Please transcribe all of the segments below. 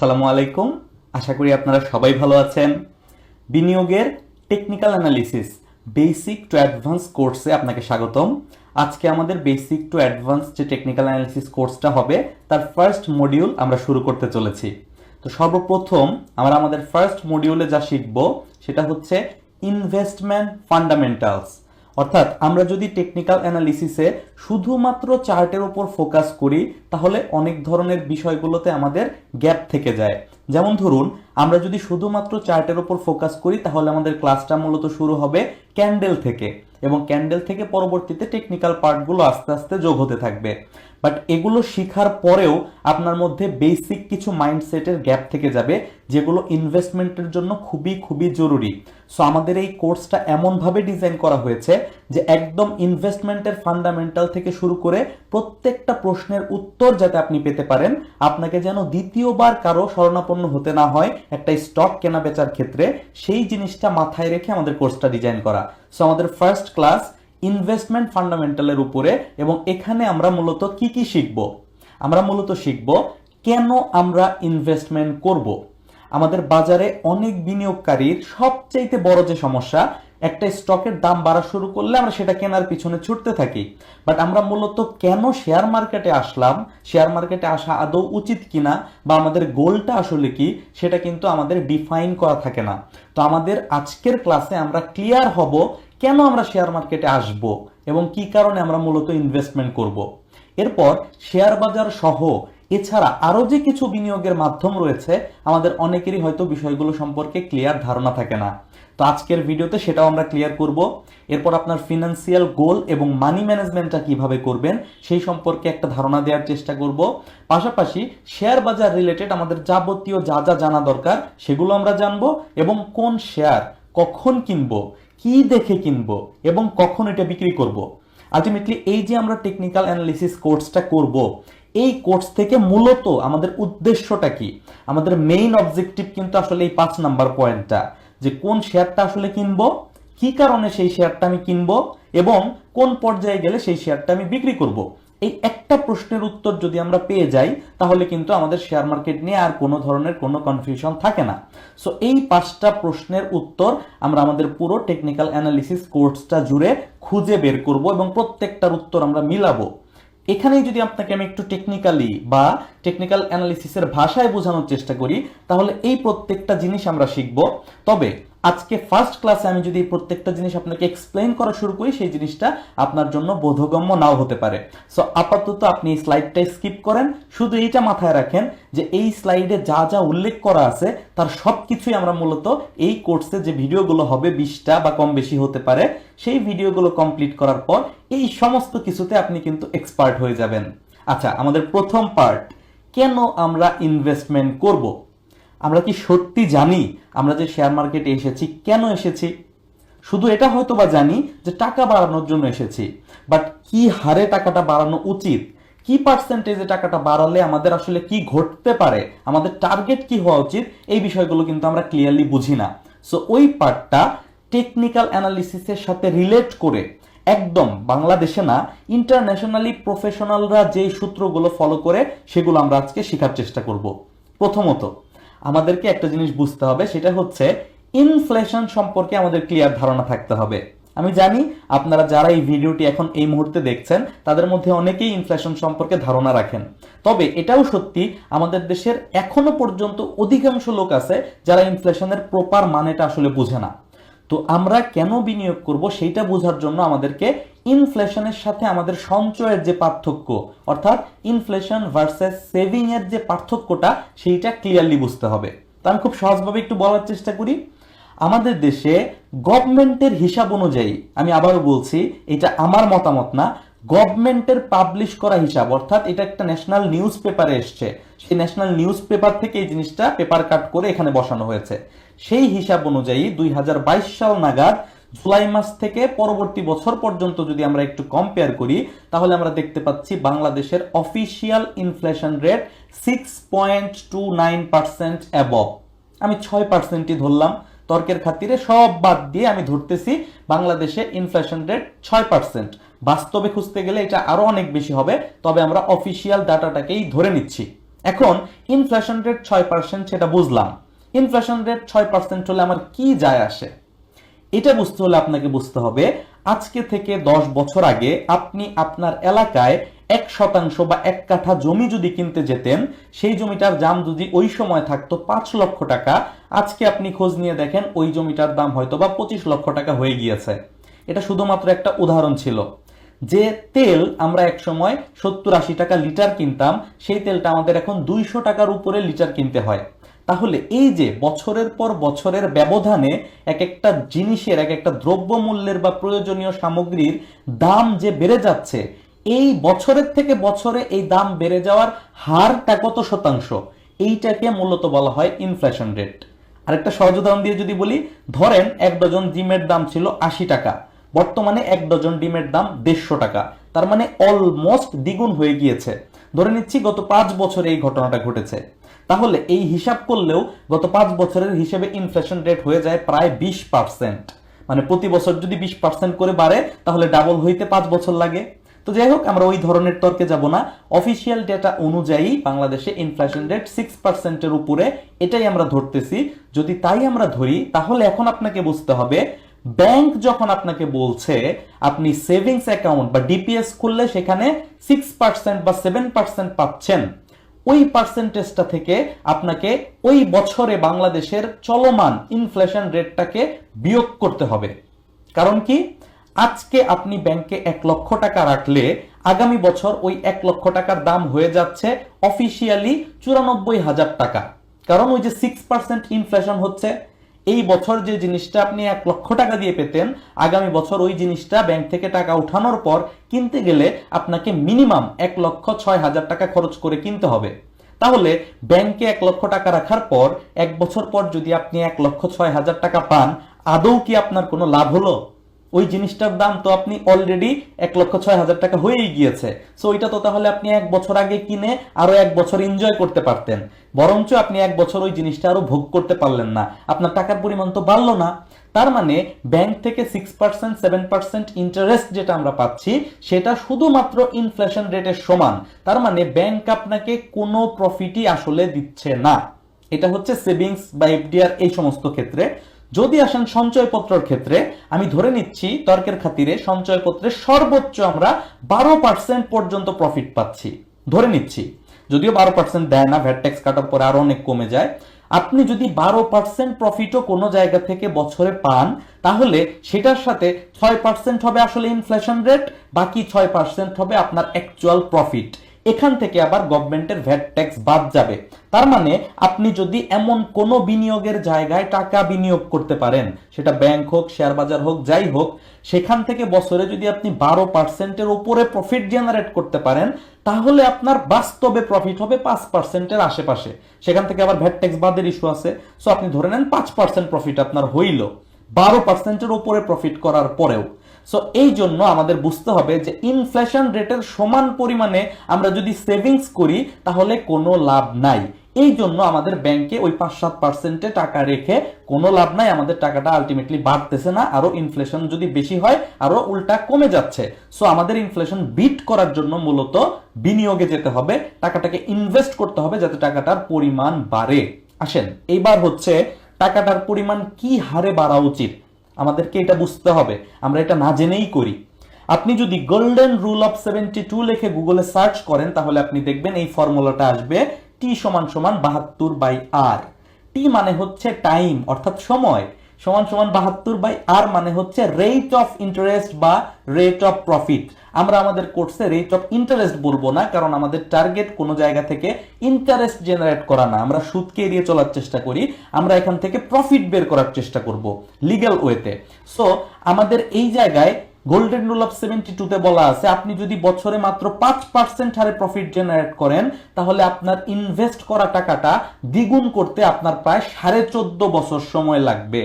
আসসালামু আলাইকুম। আশা করি আপনারা সবাই ভালো আছেন। বিনিয়োগের technical analysis basic to advance কোর্সে আপনাকে স্বাগতম। আজকে আমাদের বেসিক টু অ্যাডভান্স যে টেকনিক্যাল অ্যানালিসিস কোর্সটা হবে তার ফার্স্ট মডিউল আমরা শুরু করতে চলেছি। তো সর্বপ্রথম আমরা আমাদের ফার্স্ট মডিউলে যা শিখব সেটা হচ্ছে ইনভেস্টমেন্ট ফান্ডামেন্টালস। অর্থাৎ আমরা যদি টেকনিক্যাল অ্যানালিসিসে শুধুমাত্র চার্টের উপর ফোকাস করি তাহলে অনেক ধরনের বিষয়গুলোতে আমাদের গ্যাপ থেকে যায়। যেমন ধরুন, আমরা যদি শুধুমাত্র চার্টের উপর ফোকাস করি তাহলে আমাদের ক্লাসটা মূলত শুরু হবে ক্যান্ডেল থেকে, এবং ক্যান্ডেল থেকে পরবর্তীতে টেকনিক্যাল পার্টগুলো আস্তে আস্তে যোগ হতে থাকবে। বাট এগুলো শেখার পরেও আপনার মধ্যে বেসিক কিছু মাইন্ডসেটের গ্যাপ থেকে যাবে যেগুলো ইনভেস্টমেন্টের জন্য খুবই খুবই জরুরি। সো আমাদের এই কোর্সটা এমনভাবে ডিজাইন করা হয়েছে যে একদম ইনভেস্টমেন্টের ফান্ডামেন্টাল থেকে শুরু করে প্রত্যেকটা প্রশ্নের উত্তর যাতে আপনি পেতে পারেন, আপনাকে যেন দ্বিতীয়বার কারো শরণাপন্ন হতে না হয় একটা স্টক কেনা বেচার ক্ষেত্রে, সেই জিনিসটা মাথায় রেখে আমাদের কোর্সটা ডিজাইন করা। সো আমাদের ফার্স্ট ক্লাস ইনভেস্টমেন্ট ফান্ডামেন্টালের উপরে, এবং এখানে আমরা মূলত কি কি শিখব? আমরা মূলত শিখব কেন আমরা ইনভেস্টমেন্ট করব। আমাদের বাজারে অনেক বিনিয়োগকারীর সবচেয়ে বড় যে সমস্যা, একটা স্টকের দাম বাড়া শুরু করলে আমরা সেটা কেনার পিছনে ছুটতে থাকি, বাট আমরা মূলত কেন শেয়ার মার্কেটে আসলাম, শেয়ার মার্কেটে আসা আদৌ উচিত কিনা, বা আমাদের গোলটা আসলে কি, সেটা কিন্তু আমাদের ডিফাইন করা থাকে না। তো আমাদের আজকের ক্লাসে আমরা ক্লিয়ার হব কেন আমরা শেয়ার মার্কেটে আসব এবং কি কারণে আমরা মূলত ইনভেস্টমেন্ট করব। এরপর শেয়ার বাজার সহ এছাড়া আরো যে কিছু বিনিয়োগের মাধ্যম রয়েছে, আমাদের অনেকেরই হয়তো বিষয়গুলো সম্পর্কে ক্লিয়ার ধারণা থাকে না। তো আজকের ভিডিওতে সেটাও আমরা ক্লিয়ার করব। এরপর আপনার ফিনান্সিয়াল গোল এবং মানি ম্যানেজমেন্টটা কিভাবে করবেন সেই সম্পর্কে একটা ধারণা দেওয়ার চেষ্টা করব। পাশাপাশি শেয়ার বাজার রিলেটেড আমাদের যাবতীয় যা যা জানা দরকার সেগুলো আমরা জানবো, এবং কোন শেয়ার কখন কিনবো, কি দেখে কিনবো, এবং কখন এটা বিক্রি করব। আলটিমেটলি এই যে আমরা টেকনিক্যাল অ্যানালিসিস কোর্সটা করব, এই কোর্স থেকে মূলত আমাদের উদ্দেশ্যটা কি, আমাদের মেইন অবজেক্টিভ কিন্তু আসলে এই 5 নাম্বার পয়েন্টটা, যে কোন শেয়ারটা আসলে কিনবো, কি কারণে সেই শেয়ারটা আমি কিনবো, এবং কোন পর্যায়ে গেলে সেই শেয়ারটা আমি বিক্রি করব। এই একটা প্রশ্নের উত্তর যদি আমরা পেয়ে যাই তাহলে কিন্তু আমাদের শেয়ার মার্কেট নিয়ে আর কোনো ধরনের কোনো কনফিউশন থাকে না। সো এই 5টা প্রশ্নের উত্তর আমরা আমাদের পুরো টেকনিক্যাল অ্যানালিসিস কোর্সটা জুড়ে খুঁজে বের করব, এবং প্রত্যেকটার উত্তর আমরা মিলাবো। এখানেই যদি আপনাকে আমি একটু টেকনিক্যালি বা টেকনিক্যাল অ্যানালিসিসের ভাষায় বোঝানোর চেষ্টা করি তাহলে এই প্রত্যেকটা জিনিস আমরা শিখব। তবে আজকে ফার্স্ট ক্লাসে আমি যদি প্রত্যেকটা জিনিস আপনাকে এক্সপ্লেইন করা শুরু করি সেই জিনিসটা আপনার জন্য বোধগম্য নাও হতে পারে। সো আপাতত আপনি এই স্লাইডটা স্কিপ করেন, শুধু এইটা মাথায় রাখেন যে এই স্লাইডে যা যা উল্লেখ করা আছে তার সবকিছুই আমরা মূলত এই কোর্সে যে ভিডিওগুলো হবে 20টা বা কম বেশি হতে পারে, সেই ভিডিওগুলো কমপ্লিট করার পর এই সমস্ত কিছুতে আপনি কিন্তু এক্সপার্ট হয়ে যাবেন। আচ্ছা, আমাদের প্রথম পার্ট, কেন আমরা ইনভেস্টমেন্ট করব। আমরা কি সত্যি জানি আমরা যে শেয়ার মার্কেটে এসেছি কেন এসেছি? শুধু এটা হয়তো বা জানি যে টাকা বাড়ানোর জন্য এসেছি, বাট কি হারে টাকাটা বাড়ানো উচিত, কি পার্সেন্টেজে টাকাটা বাড়ালে আমাদের আসলে কি ঘটতে পারে, আমাদের টার্গেট কি হওয়া উচিত, এই বিষয়গুলো কিন্তু আমরা ক্লিয়ারলি বুঝি না। সো ওই পার্টটা টেকনিক্যাল অ্যানালিসিসের সাথে রিলেট করে, একদম বাংলাদেশে না, ইন্টারন্যাশনালি প্রফেশনালরা যেই সূত্রগুলো ফলো করে সেগুলো আমরা আজকে শেখার চেষ্টা করব। প্রথমত আমাদেরকে একটা জিনিস বুঝতে হবে, সেটা হচ্ছে ইনফ্লেশন সম্পর্কে আমাদের ক্লিয়ার ধারণা থাকতে হবে। আমি জানি আপনারা যারা এই ভিডিওটি এখন এই মুহূর্তে দেখছেন তাদের মধ্যে অনেকেই ইনফ্লেশন সম্পর্কে ধারণা রাখেন, তবে এটাও সত্যি আমাদের দেশের এখনো পর্যন্ত অধিকাংশ লোক আছে যারা ইনফ্লেশনের প্রপার মানেটা আসলে বুঝে না। তো আমরা কেন বিনিয়োগ করব সেইটা বোঝার জন্য আমাদেরকে ইনফ্লেশনের সাথে আমাদের সঞ্চয়ের যে পার্থক্য, অর্থাৎ ইনফ্লেশন ভার্সেস সেভিং এর যে পার্থক্যটা, সেইটা ক্লিয়ারলি বুঝতে হবে। তো আমি খুব সহজভাবে একটু বলার চেষ্টা করি। আমাদের দেশে গভর্নমেন্টের হিসাব অনুযায়ী, আমি আবারও বলছি এটা আমার মতামত না, গভর্নমেন্টের পাবলিশ করা হিসাব, অর্থাৎ এটা একটা ন্যাশনাল নিউজ পেপারে এসছে, সেই ন্যাশনাল নিউজ পেপার থেকে এই জিনিসটা পেপার কাট করে এখানে বসানো হয়েছে। সেই হিসাব অনুযায়ী 2022 সাল নাগাদ জুলাই মাস থেকে পরবর্তী বছর পর্যন্ত যদি আমরা একটু কম্পেয়ার করি তাহলে আমরা দেখতে পাচ্ছি বাংলাদেশের অফিসিয়াল ইনফ্লেশন রেট 6.29% অ্যাবভ। আমি 6%ই ধরলাম, তর্কের খাতিরে সব বাদ দিয়ে আমি ধরতেছি বাংলাদেশে ইনফ্লেশন রেট 6%। বাস্তবে খুঁজতে গেলে এটা আরো অনেক বেশি হবে, তবে আমরা অফিসিয়াল ডাটাটাকেই ধরে নিচ্ছি। এখন ইনফ্লেশন রেট 6%, সেটা বুঝলাম। ইনফ্লেশন রেট 6% হলে আমার কি যায় আসে? এটা বুঝতে হলে আপনাকে বুঝতে হবে আজকে থেকে 10 বছর আগে আপনি আপনার এলাকায় 1% বা 1 কাঠা জমি যদি কিনতে যেতেন, সেই জমিটার দাম যদি ওই সময় থাকতো 5 লক্ষ টাকা, আজকে আপনি খোঁজ নিয়ে দেখেন ওই জমিটার দাম হয়তো বা 25 লক্ষ টাকা হয়ে গিয়েছে। এটা শুধুমাত্র একটা উদাহরণ ছিল। যে তেল আমরা এক সময় 70-80 টাকা লিটার কিনতাম, সেই তেলটা আমাদের এখন 200 টাকার উপরে লিটার কিনতে হয়। তাহলে এই যে বছরের পর বছরের ব্যবধানে এক একটা জিনিসের, এক একটা দ্রব্যমূল্যের বা প্রয়োজনীয় সামগ্রীর দাম যে বেড়ে যাচ্ছে, এই বছরের থেকে বছরে এই দাম বেড়ে যাওয়ার হারটা কত শতাংশ, এইটাকে মূলত বলা হয় ইনফ্লেশন রেট। আরেকটা সহজ উদাহরণ দিয়ে যদি বলি, ধরেন 1 ডজন ডিমের দাম ছিল 80 টাকা, বর্তমানে 1 ডজন ডিমের দাম 150 টাকা, তার মানে অলমোস্ট দ্বিগুণ হয়ে গিয়েছে। ধরে নিচ্ছি গত 5 বছরে এই ঘটনাটা ঘটেছে। তাহলে এই হিসাব করলেও গত 5 বছরের হিসেবে ইনফ্লেশন রেট হয়ে যায় প্রায় 20%। মানে প্রতি বছর যদি 20% করে বাড়ে, তাহলে ডাবল হইতে 5 বছর লাগে। তো যাই হোক, আমরা ওই ধরনের তর্কে যাব না। অফিসিয়াল ডেটা অনুযায়ী বাংলাদেশে ইনফ্লেশন রেট 6%-এর উপরে, এটাই আমরা ধরতেছি। যদি তাই আমরা ধরি, তাহলে এখন আপনাকে বুঝতে হবে ব্যাংক যখন আপনাকে বলছে আপনি সেভিংস অ্যাকাউন্ট বা ডিপিএস খুললে সেখানে 6% বা 7% পাচ্ছেন, ওই পার্সেন্টেজটা থেকে আপনাকে ওই বছরে বাংলাদেশের চলমান ইনফ্লেশন রেটটাকে বিয়োগ করতে হবে। কারণ কি, আজকে আপনি ব্যাংকে 1 লক্ষ টাকা রাখলে আগামী বছর ওই 1 লক্ষ টাকার দাম হয়ে যাচ্ছে অফিসিয়ালি 94,000 টাকা। কারণ ওই যে 6% ইনফ্লেশন হচ্ছে, এই বছর যে জিনিসটা আপনি 1 লক্ষ টাকা দিয়ে পেতেন, আগামী বছর ওই জিনিসটা ব্যাংক থেকে টাকা উঠানোর পর কিনতে গেলে আপনাকে মিনিমাম 1,06,000 টাকা খরচ করে কিনতে হবে। তাহলে ব্যাংকে 1 লক্ষ টাকা রাখার পর 1 বছর পর যদি আপনি 1,06,000 টাকা পান, আদৌ কি আপনার কোনো লাভ হলো? ওই জিনিসটার দাম তো আপনি অলরেডি 1,06,000 টাকা হয়েই গিয়েছে। সো ওইটা তো তাহলে আপনি 1 বছর আগে কিনে আরো 1 বছর এনজয় করতে পারতেন, বরঞ্চ আপনি 1 বছর ওই জিনিসটা আরো ভোগ করতে পারলেন না, আপনার টাকার পরিমাণ তো বাড়লো না। তার মানে ব্যাংক থেকে 6% 7% ইন্টারেস্ট যেটা আমরা পাচ্ছি, সেটা শুধুমাত্র ইনফ্লেশন রেটের সমান। তার মানে ব্যাংক আপনাকে কোনো প্রফিটই আসলে দিচ্ছে না। এটা হচ্ছে সেভিংস বা এফডিআর এই সমস্ত ক্ষেত্রে। যদি আসেন সঞ্চয়পত্রের ক্ষেত্রে, আমি ধরে নিচ্ছি তর্কের খাতিরে সঞ্চয়পত্রে সর্বোচ্চ আমরা 12% পর্যন্ত প্রফিট পাচ্ছি, ধরে নিচ্ছি। যদিও 12% দেয় না, ভ্যাট ট্যাক্স কাটার পরে আরো অনেক কমে যায়। আপনি যদি 12% প্রফিটও কোনো জায়গা থেকে বছরে পান, তাহলে সেটার সাথে 6% হবে আসলে ইনফ্লেশন রেট, বাকি 6% হবে আপনার অ্যাকচুয়াল প্রফিট। এখান থেকে আবার গভর্নমেন্টের ভ্যাট ট্যাক্স বাদ যাবে। তার মানে আপনি যদি এমন কোন বিনিয়োগের জায়গায় টাকা বিনিয়োগ করতে পারেন, সেটা ব্যাংক হোক, শেয়ার বাজার হোক, যাই হোক, সেখান থেকে বছরে যদি আপনি 12%-এর উপরে প্রফিট জেনারেট করতে পারেন, তাহলে আপনার বাস্তবে প্রফিট হবে 5%-এর আশেপাশে। সেখান থেকে আবার ভ্যাট ট্যাক্স বাদের ইস্যু আছে। সো আপনি ধরে নেন 5% প্রফিট আপনার হইল 12%-এর উপরে প্রফিট করার পরেও। সো এই জন্য আমাদের বুঝতে হবে যে ইনফ্লেশন রেটের সমান পরিমাণে আমরা যদি সেভিংস করি, তাহলে কোনো লাভ নাই। এই জন্য আমাদের ব্যাংকে ওই 5-7%-এ টাকা রেখে কোনো লাভ নাই, আমাদের টাকাটা আলটিমেটলি বাড়তেছে না, আরো ইনফ্লেশন যদি বেশি হয় আরো উল্টা কমে যাচ্ছে। সো আমাদের ইনফ্লেশন বিট করার জন্য মূলত বিনিয়োগে যেতে হবে, টাকাটাকে ইনভেস্ট করতে হবে যাতে টাকাটার পরিমাণ বাড়ে। আসেন এইবার হচ্ছে টাকাটার পরিমাণ কি হারে বাড়া উচিত, আমাদেরকে এটা বুঝতে হবে, আমরা এটা না জেনেই করি। আপনি যদি গোল্ডেন রুল অফ 72 লিখে গুগলে সার্চ করেন, তাহলে আপনি দেখবেন এই ফর্মুলাটা আসবে, টি সমান সমান 72/r। টি মানে হচ্ছে টাইম অর্থাৎ সময়, সমান সমান 72/r মানে হচ্ছে রেট অফ ইন্টারেস্ট বা রেট অফ প্রফিট। আমরা আমাদের কোর্সে রেট অফ ইন্টারেস্ট বলবো না, কারণ আমাদের টার্গেট কোনো জায়গা থেকে ইন্টারেস্ট জেনারেট করা না, আমরা সুদকে এড়িয়ে চলার চেষ্টা করি, আমরা এখান থেকে প্রফিট বের করার চেষ্টা করব লিগ্যাল ওয়েতে। সো আমাদের এই জায়গায় গোল্ডেন রুল অফ 72 তে বলা আছে আপনি যদি বছরে মাত্র 5% হারে প্রফিট জেনারেট করেন, তাহলে আপনার ইনভেস্ট করা টাকাটা দ্বিগুণ করতে আপনার প্রায় 14.5 বছর সময় লাগবে।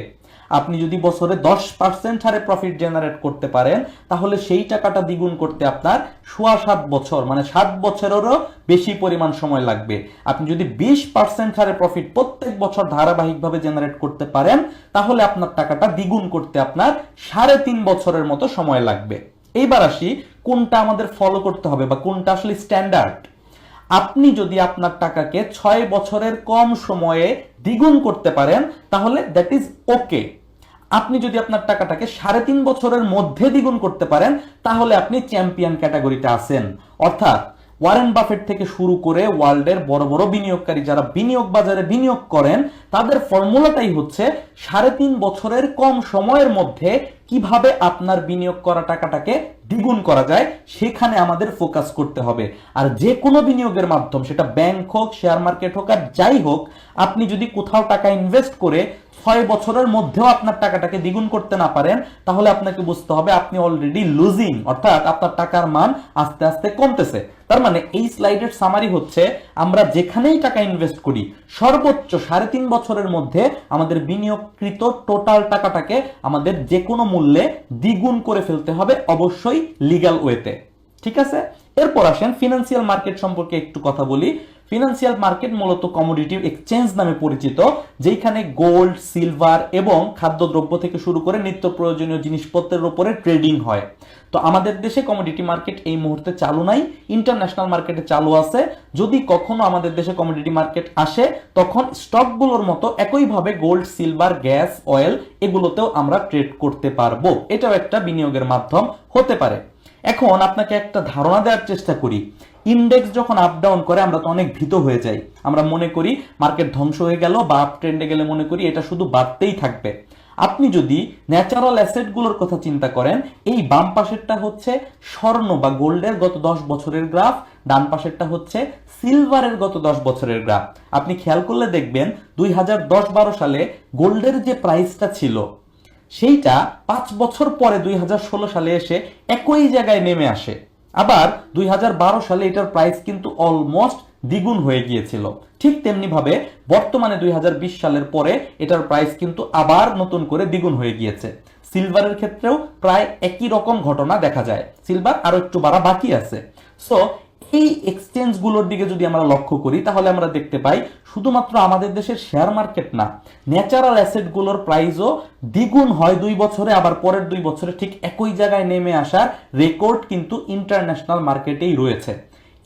আপনি যদি বছরে 10% হারে প্রফিট জেনারেট করতে পারেন, তাহলে সেই টাকাটা দ্বিগুণ করতে আপনার 7.5 বছর মানে 7 বছরেরও বেশি পরিমাণ সময় লাগবে। আপনি যদি 20% হারে প্রফিট প্রত্যেক বছর ধারাবাহিকভাবে জেনারেট করতে পারেন, তাহলে আপনার টাকাটা দ্বিগুণ করতে আপনার 3.5 বছরের মতো সময় লাগবে। এইবার আসি কোনটা আমাদের ফলো করতে হবে বা কোনটা আসলে স্ট্যান্ডার্ড। আপনি যদি আপনার টাকাকে 6 বছরের কম সময়ে দ্বিগুণ করতে পারেন তাহলে দ্যাট ইজ ওকে। আপনি যদি আপনার টাকাটাকে 3.5 বছরের মধ্যে দ্বিগুণ করতে পারেন তাহলে আপনি চ্যাম্পিয়ন ক্যাটাগরিতে আছেন। অর্থাৎ ওয়ারেন বাফেট থেকে শুরু করে ওয়ার্ল্ডের বড় বড় বিনিয়োগকারী যারা বিনিয়োগ বাজারে বিনিয়োগ করেন তাদের ফর্মুলাটাই হচ্ছে 3.5 বছরের কম সময়ের মধ্যে কিভাবে আপনার বিনিয়োগ করা টাকাটাকে দ্বিগুণ করা যায় সেখানে আমাদের ফোকাস করতে হবে। আর যে কোনো বিনিয়োগের মাধ্যম, সেটা ব্যাংক হোক, শেয়ার মার্কেট হোক, আর যাই হোক, আপনি যদি কোথাও টাকা ইনভেস্ট করে 6 বছরের মধ্যেও আপনার টাকাটাকে দ্বিগুণ করতে না পারেন তাহলে আপনাকে বুঝতে হবে আপনি অলরেডি লুজিং, অর্থাৎ আপনার টাকার মান আস্তে আস্তে কমতেছে। তার মানে এই স্লাইডের সামারি হচ্ছে আমরা যেখানেই টাকা ইনভেস্ট করি সর্বোচ্চ 3.5 বছরের মধ্যে আমাদের বিনিয়োগকৃত টোটাল টাকাটাকে আমাদের যে কোনো মূল্যে দ্বিগুণ করে ফেলতে হবে, অবশ্যই লিগ্যাল ওয়েতে। ঠিক আছে, এরপর আসেন ফিনান্সিয়াল মার্কেট সম্পর্কে একটু কথা বলি। ফিনান্সিয়াল মার্কেট মূলত কমোডিটি এক্সচেঞ্জ নামে পরিচিত, যেখানে গোল্ড, সিলভার এবং খাদ্যদ্রব্য থেকে শুরু করে নিত্য প্রয়োজনীয় জিনিসপত্রের উপরে ট্রেডিং হয়। তো আমাদের দেশে কমোডিটি মার্কেট এই মুহূর্তে চালু নাই, ইন্টারন্যাশনাল মার্কেটে চালু আছে। যদি কখনো আমাদের দেশে কমোডিটি মার্কেট আসে তখন স্টকগুলোর মতো একইভাবে গোল্ড, সিলভার, গ্যাস, অয়েল এগুলোতেও আমরা ট্রেড করতে পারবো। এটাও একটা বিনিয়োগের মাধ্যম হতে পারে। এখন আপনাকে একটা ধারণা দেওয়ার চেষ্টা করি। ইন্ডেক্স যখন আপ ডাউন করে আমরা তো অনেক ভীত হয়ে যাই, আমরা মনে করি মার্কেট ধ্বংস হয়ে গেল, বা আপ ট্রেন্ডে গেলে মনে করি এটা শুধু বাড়তেই থাকবে। আপনি যদি ন্যাচারাল অ্যাসেটগুলোর কথা চিন্তা করেন, এই বাম পাশেরটা হচ্ছে স্বর্ণ বা গোল্ডের গত 10 বছরের গ্রাফ, ডান পাশেরটা হচ্ছে সিলভারের গত 10 বছরের গ্রাফ। আপনি খেয়াল করলে দেখবেন 2010-12 সালে গোল্ডের যে প্রাইসটা ছিল সেইটা 5 বছর পরে 2016 সালে এসে একই জায়গায় নেমে আসে। আবার 2012 সালে এটার প্রাইস কিন্তু অলমোস্ট দ্বিগুণ হয়ে গিয়েছিল। ঠিক তেমনি ভাবে বর্তমানে 2020 সালের পরে এটার প্রাইস কিন্তু আবার নতুন করে দ্বিগুণ হয়ে গিয়েছে। সিলভারের ক্ষেত্রেও প্রায় একই রকম ঘটনা দেখা যায়, সিলভার আরো একটু বাড়া বাকি আছে। সো এই এক্সচেঞ্জ গুলোর দিকে যদি আমরা লক্ষ্য করি তাহলে আমরা দেখতে পাই শুধুমাত্র আমাদের দেশের শেয়ার মার্কেট না, ন্যাচারাল অ্যাসেট গুলোর প্রাইসও দ্বিগুণ হয় 2 বছরে, আবার পরের 2 বছরে ঠিক একই জায়গায় নেমে আসার রেকর্ড কিন্তু ইন্টারন্যাশনাল মার্কেটেই রয়েছে।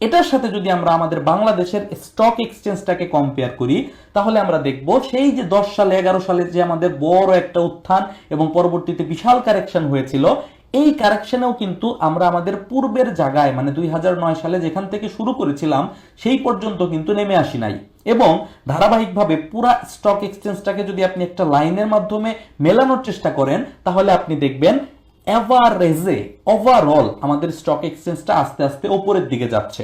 এটার সাথে যদি আমরা আমাদের বাংলাদেশের স্টক এক্সচেঞ্জটাকে কম্পেয়ার করি তাহলে আমরা দেখব সেই যে 10 সালে 11 সালে যে আমাদের বড় একটা উত্থান এবং পরবর্তীতে বিশাল কারেকশন হয়েছিল, এই কারেকশনেও কিন্তু আমরা আমাদের পূর্বের জায়গায় মানে 2009 সালে যেখান থেকে শুরু করেছিলাম সেই পর্যন্ত কিন্তু নেমে আসি নাই। এবং ধারাবাহিকভাবে পুরা স্টক এক্সচেঞ্জটাকে যদি আপনি একটা লাইনের মাধ্যমে মেলানোর চেষ্টা করেন তাহলে আপনি দেখবেন এভারেজে ওভারঅল আমাদের স্টক এক্সচেঞ্জটা আস্তে আস্তে উপরের দিকে যাচ্ছে।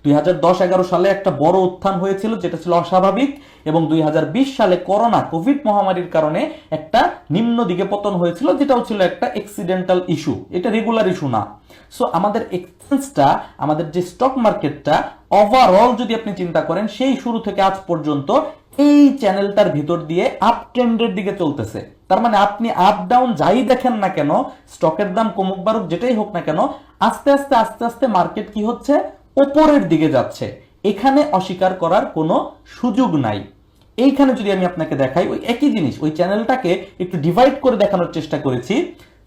2010-11 সালে একটা বড় উত্থান হয়েছিল যেটা ছিল অস্বাভাবিক, এবং 2020 সালে করোনা কোভিড মহামারীর কারণে একটা নিম্ন দিকে পতন হয়েছিল, যেটাও ছিল একটা অ্যাক্সিডেন্টাল ইস্যু, এটা রেগুলার ইস্যু না। সো আমাদের এক্সচেঞ্জটা, আমাদের যে স্টক মার্কেটটা ওভারঅল যদি আপনি চিন্তা করেন সেই শুরু থেকে আজ পর্যন্ত এই চ্যানেলটার ভিতর দিয়ে আপ ট্রেন্ডের দিকে চলতেছে। তার মানে আপনি আপ ডাউন যাই দেখেন না কেন, স্টকের দাম কমুক বাড়ুক যেটাই হোক না কেন, আস্তে আস্তে আস্তে আস্তে মার্কেট কি হচ্ছে, উপরের দিকে যাচ্ছে। এখানে অস্বীকার করার কোনো সুযোগ নাই। এইখানে যদি আমি আপনাকে দেখাই ওই একই জিনিস, ওই চ্যানেলটাকে একটু ডিভাইড করে দেখানোর চেষ্টা করেছি।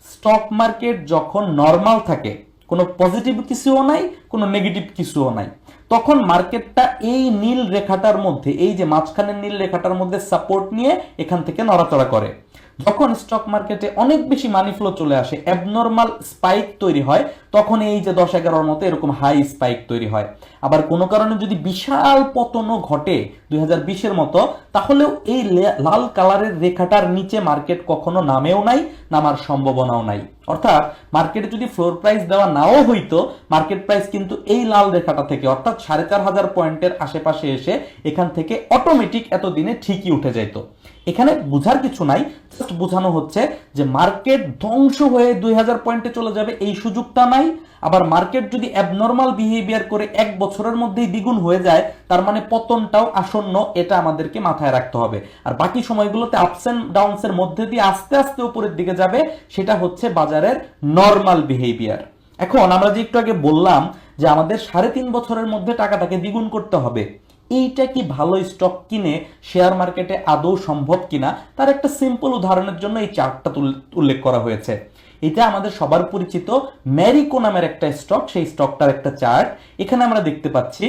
স্টক মার্কেট যখন নরমাল থাকে, কোনো পজিটিভ কিছুও নাই, কোনো নেগেটিভ কিছুও নাই, তখন মার্কেটটা এই নীল রেখাটার মধ্যে, এই যে মাঝখানের নীল রেখাটার মধ্যে সাপোর্ট নিয়ে এখান থেকে নড়াচড়া করে। যখন স্টক মার্কেটে অনেক বেশি মানি ফ্লো চলে আসে, অ্যাবনর্মাল স্পাইক তৈরি হয়, তখন এই যে 10-11 মতো এরকম হাই স্পাইক তৈরি হয়। আবার কোনো কারণে যদি বিশাল পতনও ঘটে 2020-এর মতো, তাহলেও এই লাল কালারের রেখাটার নিচে মার্কেট কখনো নামেও নাই, নামার সম্ভাবনাও নাই। অর্থাৎ মার্কেটে যদি ফ্লোর প্রাইস দেওয়া নাও হইতো, মার্কেট প্রাইস কিন্তু এই লাল রেখাটা থেকে অর্থাৎ 4500 পয়েন্টের আশেপাশে এসে এখান থেকে অটোমেটিক এতদিনে ঠিকই উঠে যেত। এখানে বুঝার কিছু নাই, জাস্ট বোঝানো হচ্ছে যে মার্কেট ধ্বংস হয়ে 2000 পয়েন্টে চলে যাবে এই সুযোগটা নাই। আবার মার্কেট যদি অ্যাবনর্মাল বিহেভিয়ার করে 1 বছরের মধ্যেই দ্বিগুণ হয়ে যায়, তার মানে পতনটাও আসন্ন, এটা আমাদেরকে মাথায় রাখতে হবে। আর বাকি সময়গুলোতে আপস এন্ড ডাউনস এর মধ্যে দিয়ে আস্তে আস্তে উপরের দিকে যাবে, সেটা হচ্ছে বাজারের নরমাল বিহেভিয়ার। এখন আমরা যে একটু আগে বললাম যে আমাদের 3.5 বছরের মধ্যে টাকাটাকে দ্বিগুণ করতে হবে, এইটা কি ভালো স্টক কিনে শেয়ার মার্কেটে আদৌ সম্ভব কিনা তার একটা সিম্পল উদাহরণের জন্য এই চার্টটা উল্লেখ করা হয়েছে। এটা আমাদের সবার পরিচিত ম্যারিকো নামের একটা স্টক, সেই স্টকটার একটা চার্ট। এখানে আমরা দেখতে পাচ্ছি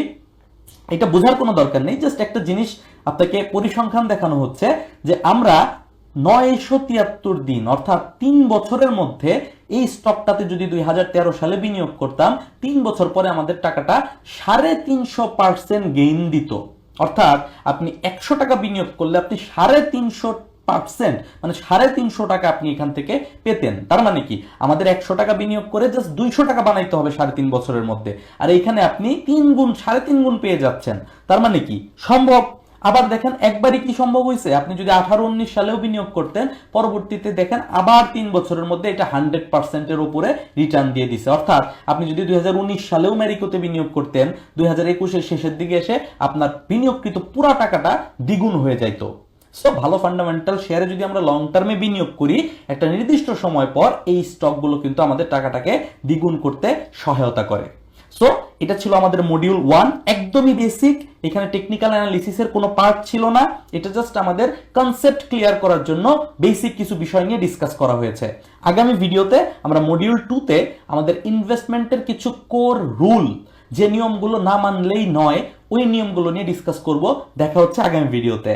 এটা বোঝার কোনো দরকার নেই, জাস্ট একটা জিনিস আপনাকে পরিসংখ্যান দেখানো হচ্ছে যে আমরা 973 দিন অর্থাৎ 3 বছরের মধ্যে এই স্টকটাতে যদি 2013 সালে বিনিয়োগ করতাম, 3 বছর পরে আমাদের টাকাটা 350% গেইন দিত। অর্থাৎ আপনি 100 টাকা বিনিয়োগ করলে আপনি 350%, মানে 350 টাকা আপনি এখান থেকে পেতেন। তার মানে কি, আমাদের 100 টাকা বিনিয়োগ করে জাস্ট 200 টাকা বানাইতে হবে 3.5 বছরের মধ্যে, আর এইখানে আপনি 3 গুণ 3.5 গুণ পেয়ে যাচ্ছেন। তার মানে কি সম্ভব। আবার দেখেন একবারই কি সম্ভব হয়েছে, আপনি যদি 18-19 সালেও বিনিয়োগ করতেন, পরবর্তীতে দেখেন আবার 3 বছরের মধ্যে এটা 100%-এর উপরে রিটার্ন দিয়ে দিছে। অর্থাৎ আপনি যদি 2019 সালেও ম্যারিকোতে বিনিয়োগ করতেন, 2021-এর শেষের দিকে এসে আপনার বিনিয়োগকৃত পুরো টাকাটা দ্বিগুণ হয়ে যাইতো। সো ভালো ফান্ডামেন্টাল শেয়ারে যদি আমরা লং টার্মে বিনিয়োগ করি, একটা নির্দিষ্ট সময় পর এই স্টকগুলো কিন্তু আমাদের টাকাটাকে দ্বিগুণ করতে সহায়তা করে। সো এটা ছিল আমাদের মডিউল 1, একদমই বেসিক। এখানে টেকনিক্যাল অ্যানালিসিসের কোনো পার্ট ছিল না, এটা জাস্ট আমাদের কনসেপ্ট ক্লিয়ার করার জন্য বেসিক কিছু বিষয় নিয়ে ডিসকাস করা হয়েছে। আগামী ভিডিওতে আমরা মডিউল 2-তে আমাদের ইনভেস্টমেন্টের কিছু কোর রুল, যে নিয়মগুলো না মানলেই নয়, ওই নিয়মগুলো নিয়ে ডিসকাস করব। দেখা হচ্ছে আগামী ভিডিওতে।